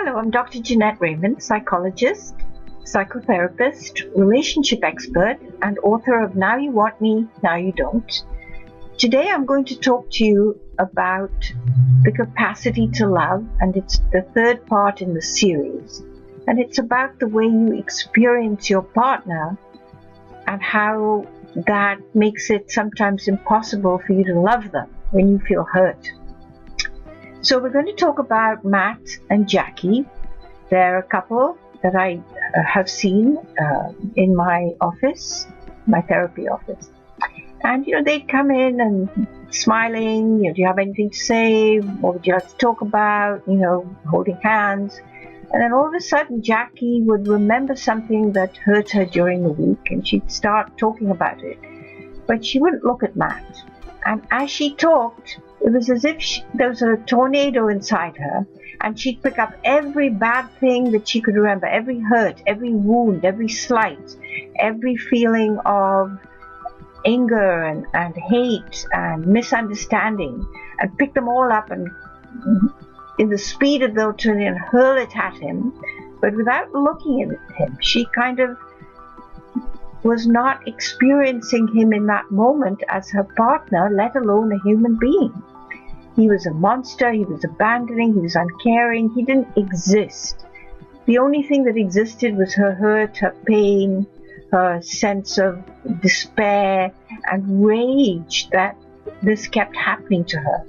Hello, I'm Dr. Jeanette Raymond, psychologist, psychotherapist, relationship expert, and author of Now You Want Me, Now You Don't. Today I'm going to talk to you about the capacity to love, and it's the third part in the series. And it's about the way you experience your partner and how that makes it sometimes impossible for you to love them when you feel hurt. So we're going to talk about Matt and Jackie. They're a couple that I have seen in my office, my therapy office. And, they'd come in and smiling, do you have anything to say? What would you like to talk about? Holding hands. And then all of a sudden, Jackie would remember something that hurt her during the week, and she'd start talking about it. But she wouldn't look at Matt. And as she talked, it was as if there was a tornado inside her, and she'd pick up every bad thing that she could remember, every hurt, every wound, every slight, every feeling of anger and hate and misunderstanding, and pick them all up and in the speed of the tornado and hurl it at him. But without looking at him, she kind of was not experiencing him in that moment as her partner, let alone a human being. He was a monster, he was abandoning, he was uncaring, he didn't exist. The only thing that existed was her hurt, her pain, her sense of despair and rage that this kept happening to her.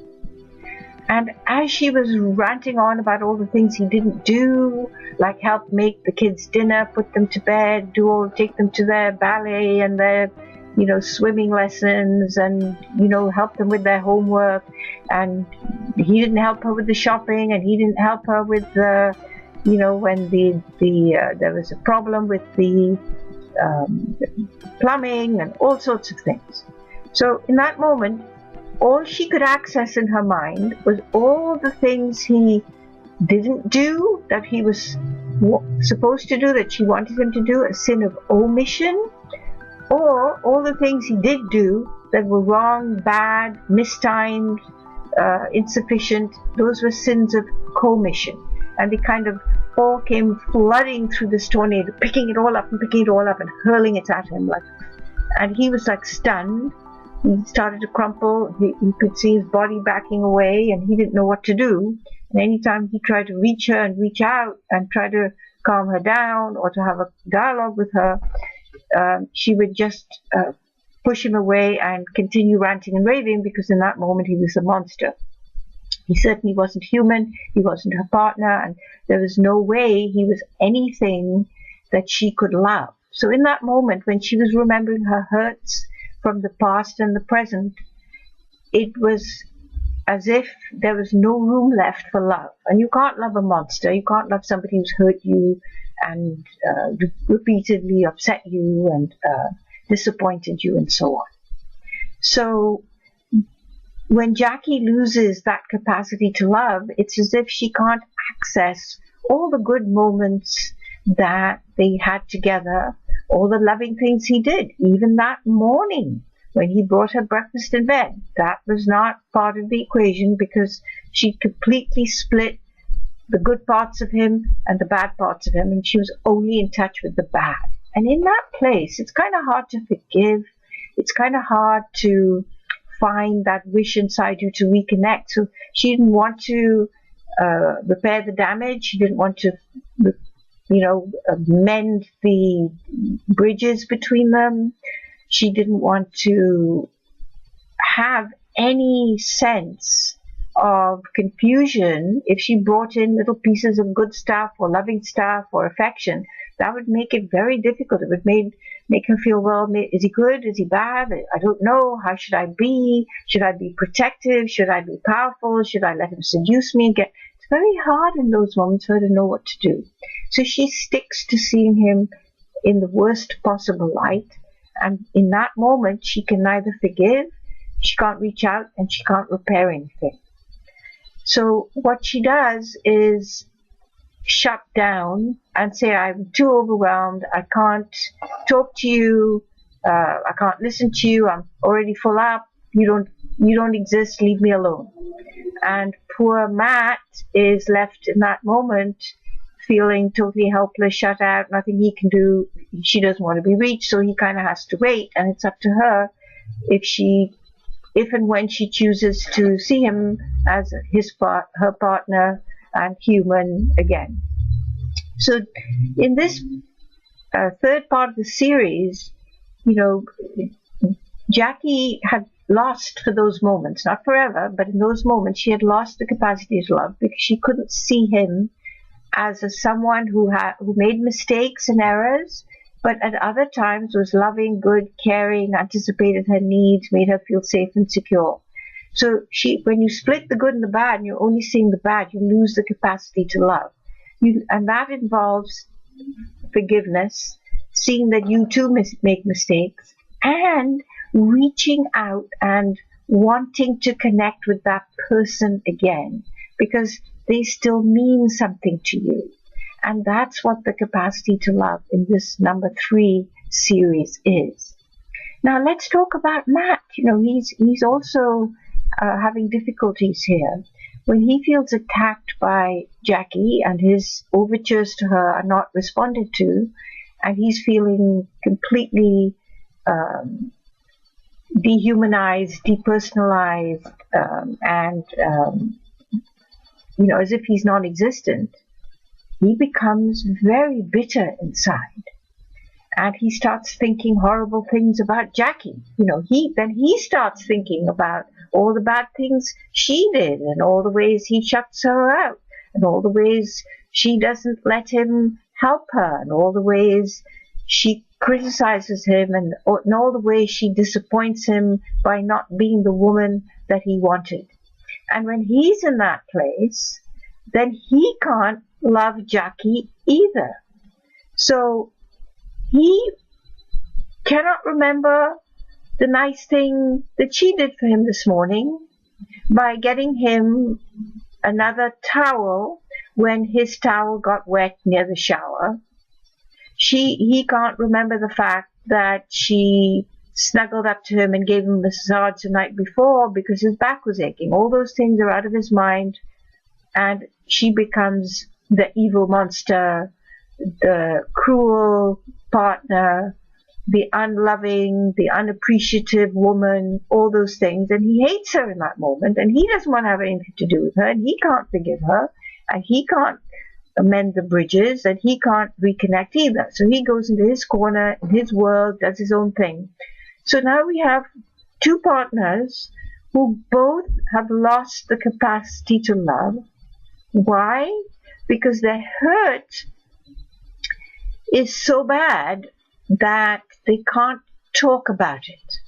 And as she was ranting on about all the things he didn't do, like help make the kids dinner, put them to bed, take them to their ballet and their, swimming lessons, and, help them with their homework, and he didn't help her with the shopping, and he didn't help her with the, when there was a problem with the plumbing and all sorts of things. So in that moment, all she could access in her mind was all the things he didn't do that he was supposed to do, that she wanted him to do, a sin of omission, or all the things he did do that were wrong, bad, mistimed, insufficient. Those were sins of commission. And they kind of all came flooding through this tornado, picking it all up and hurling it at him. And he was stunned. He started to crumple. He could see his body backing away, and he didn't know what to do. And anytime he tried to reach her and reach out and try to calm her down or to have a dialogue with her, she would just push him away and continue ranting and raving, because in that moment he was a monster. He certainly wasn't human. He wasn't her partner, and there was no way he was anything that she could love. So in that moment, when she was remembering her hurts from the past and the present, it was as if there was no room left for love. And you can't love a monster. You can't love somebody who's hurt you and repeatedly upset you and disappointed you and so on. So when Jackie loses that capacity to love, it's as if she can't access all the good moments that they had together, all the loving things he did, even that morning when he brought her breakfast in bed. That was not part of the equation, because she completely split the good parts of him and the bad parts of him, and she was only in touch with the bad. And in that place, it's kind of hard to forgive. It's kind of hard to find that wish inside you to reconnect. So she didn't want to repair the damage. She didn't want to mend the bridges between them. She didn't want to have any sense of confusion. If she brought in little pieces of good stuff or loving stuff or affection, that would make it very difficult. It would make her feel, well, is he good? Is he bad? I don't know. How should I be? Should I be protective? Should I be powerful? Should I let him seduce me again? It's very hard in those moments for her to know what to do. So she sticks to seeing him in the worst possible light. And in that moment, she can neither forgive, she can't reach out, and she can't repair anything. So what she does is shut down and say, I'm too overwhelmed, I can't talk to you, I can't listen to you, I'm already full up, you don't exist, leave me alone. And poor Matt is left in that moment feeling totally helpless, shut out, nothing he can do. She doesn't want to be reached, so he kind of has to wait, and it's up to her if and when she chooses to see him as her partner and human again. So in this third part of the series, Jackie had lost for those moments, not forever, but in those moments she had lost the capacity to love because she couldn't see him as someone who made mistakes and errors, but at other times was loving, good, caring, anticipated her needs, made her feel safe and secure. So when you split the good and the bad and you're only seeing the bad, you lose the capacity to love. And that involves forgiveness, seeing that you too make mistakes, and reaching out and wanting to connect with that person again because they still mean something to you. And that's what the capacity to love in this number 3 series is. Now let's talk about Matt. He's also having difficulties here. When he feels attacked by Jackie and his overtures to her are not responded to, and he's feeling completely dehumanized, depersonalized, and as if he's non-existent, he becomes very bitter inside. And he starts thinking horrible things about Jackie. Then he starts thinking about all the bad things she did and all the ways he shuts her out and all the ways she doesn't let him help her and all the ways she criticizes him and all the ways she disappoints him by not being the woman that he wanted. And when he's in that place, then he can't love Jackie either. So he cannot remember the nice thing that she did for him this morning by getting him another towel when his towel got wet near the shower. He can't remember the fact that she snuggled up to him and gave him a massage the night before because his back was aching. All those things are out of his mind, and she becomes the evil monster, the cruel partner, the unloving, the unappreciative woman, all those things. And he hates her in that moment, and he doesn't want to have anything to do with her, and he can't forgive her, and he can't amend the bridges, and he can't reconnect either. So he goes into his corner, in his world, does his own thing. So now we have two partners who both have lost the capacity to love. Why? Because their hurt is so bad that they can't talk about it.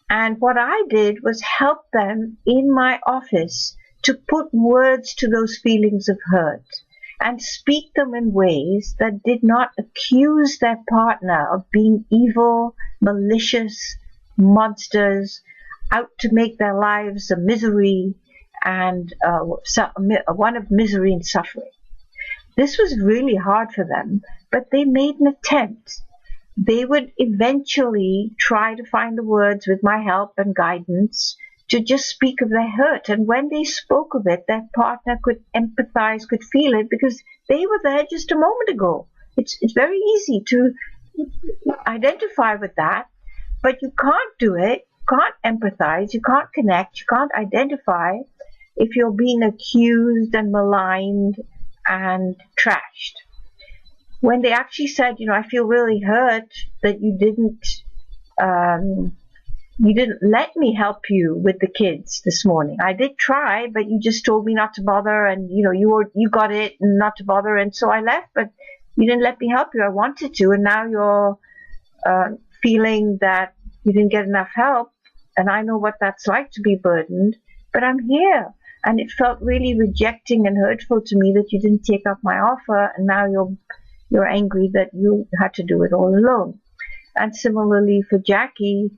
And what I did was help them in my office to put words to those feelings of hurt and speak them in ways that did not accuse their partner of being evil, malicious monsters out to make their lives a misery and one of misery and suffering. This was really hard for them, but they made an attempt. They would eventually try to find the words with my help and guidance to just speak of their hurt. And when they spoke of it, their partner could empathize, could feel it, because they were there just a moment ago. It's very easy to identify with that, but you can't do it, you can't empathize, you can't connect, you can't identify if you're being accused and maligned and trashed. When they actually said, I feel really hurt that you didn't let me help you with the kids this morning. I did try, but you just told me not to bother, and you got it and not to bother, and so I left, but you didn't let me help you. I wanted to, and now you're feeling that you didn't get enough help, and I know what that's like to be burdened, but I'm here. And it felt really rejecting and hurtful to me that you didn't take up my offer, and now you're angry that you had to do it all alone. And similarly for Jackie,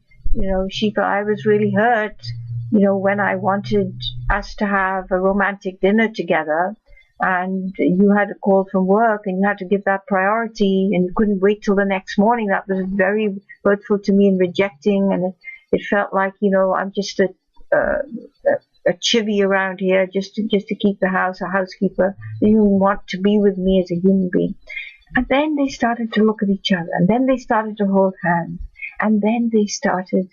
she thought I was really hurt, when I wanted us to have a romantic dinner together, and you had a call from work and you had to give that priority, and you couldn't wait till the next morning. That was very hurtful to me and rejecting, and it felt like, I'm just a a chivvy around here just to keep the house, a housekeeper. They didn't want to be with me as a human being. And then they started to look at each other, and then they started to hold hands, and then they started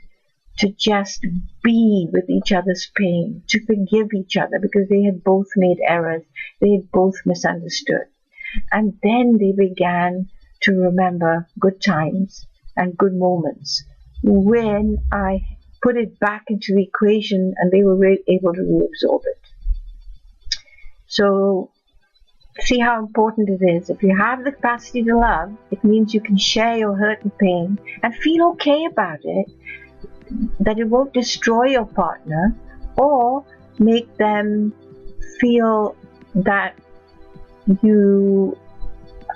to just be with each other's pain, to forgive each other because they had both made errors, they had both misunderstood. And then they began to remember good times and good moments when I put it back into the equation and they were able to reabsorb it. So see how important it is. If you have the capacity to love, it means you can share your hurt and pain and feel okay about it, that it won't destroy your partner or make them feel that you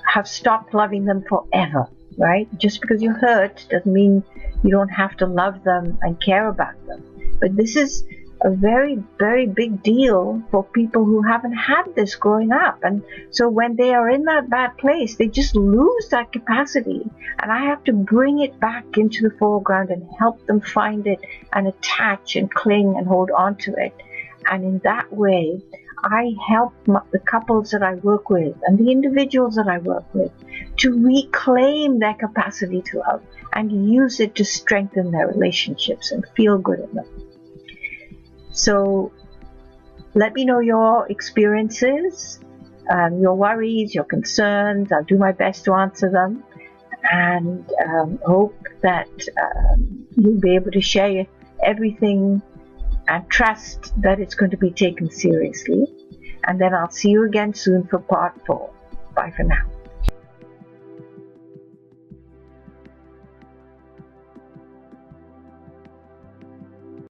have stopped loving them forever, right? Just because you're hurt doesn't mean you don't have to love them and care about them. But this is a very, very big deal for people who haven't had this growing up. And so when they are in that bad place, they just lose that capacity. And I have to bring it back into the foreground and help them find it and attach and cling and hold on to it. And in that way, I help the couples that I work with and the individuals that I work with to reclaim their capacity to love and use it to strengthen their relationships and feel good in them. So let me know your experiences, your worries, your concerns. I'll do my best to answer them, and hope that you'll be able to share everything and trust that it's going to be taken seriously. And then I'll see you again soon for part 4. Bye for now.